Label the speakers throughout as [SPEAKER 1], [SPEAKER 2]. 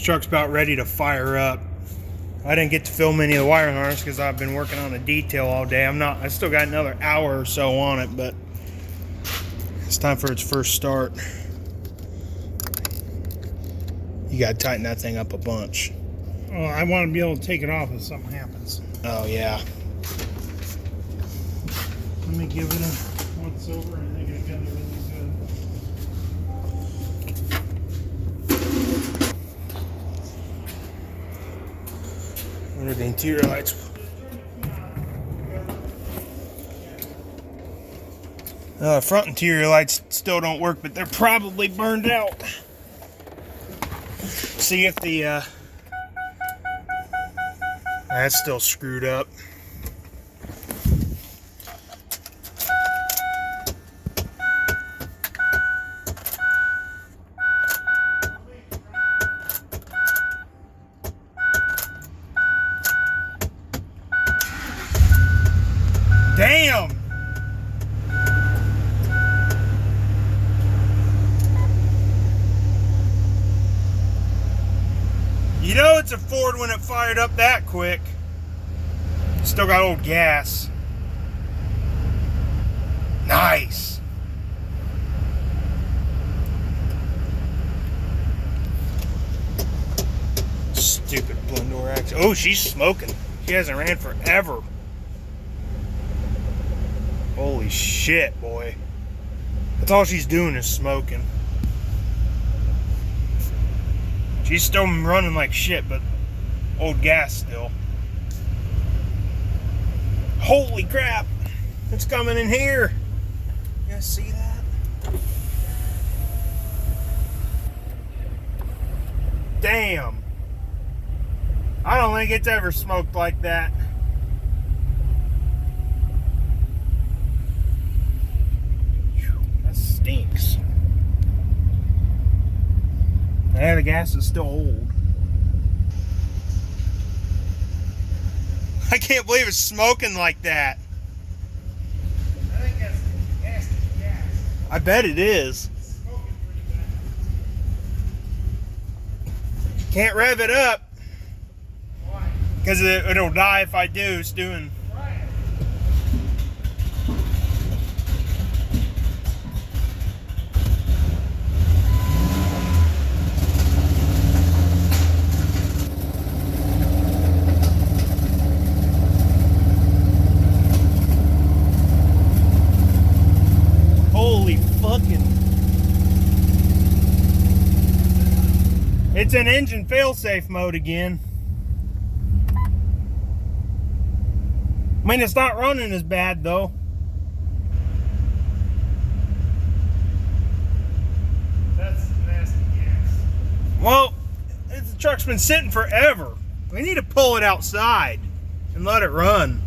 [SPEAKER 1] truck's about ready to fire up. I didn't get to film any of the wiring harness because I've been working on a detail all day. I still got another hour or so on it, but it's time for its first start. You gotta tighten that thing up a bunch.
[SPEAKER 2] Oh, I want to be able to take it off if something happens.
[SPEAKER 1] Oh yeah.
[SPEAKER 2] Let me give it a once over and make it together really good.
[SPEAKER 1] Under the interior lights. Front interior lights still don't work, but they're probably burned out. See if the that's still screwed up. Damn! You know it's a Ford when it fired up that quick. Still got old gas. Nice. Stupid blend door action. Oh, she's smoking. She hasn't ran forever. Holy shit, boy. That's all she's doing is smoking. She's still running like shit, but old gas still. Holy crap! It's coming in here. You guys see that? Damn. I don't think it's ever smoked like that. That stinks. Yeah, the gas is still old. I can't believe it's smoking like that.
[SPEAKER 2] I think that's gas.
[SPEAKER 1] I bet it is.
[SPEAKER 2] It's smoking pretty bad.
[SPEAKER 1] Can't rev it up
[SPEAKER 2] Why?
[SPEAKER 1] because it'll die if I do. It's doing.
[SPEAKER 2] Try it.
[SPEAKER 1] Holy fucking. It's in engine failsafe mode again. I mean, it's not running as bad though.
[SPEAKER 2] That's nasty gas.
[SPEAKER 1] Well, the truck's been sitting forever. We need to pull it outside and let it run.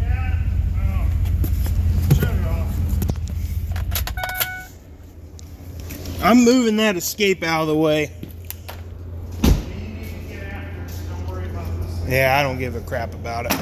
[SPEAKER 2] Yeah. Oh. Shut it off.
[SPEAKER 1] I'm moving that escape out of the way.
[SPEAKER 2] You need to get after it. Don't worry about this.
[SPEAKER 1] Yeah, I don't give a crap about it.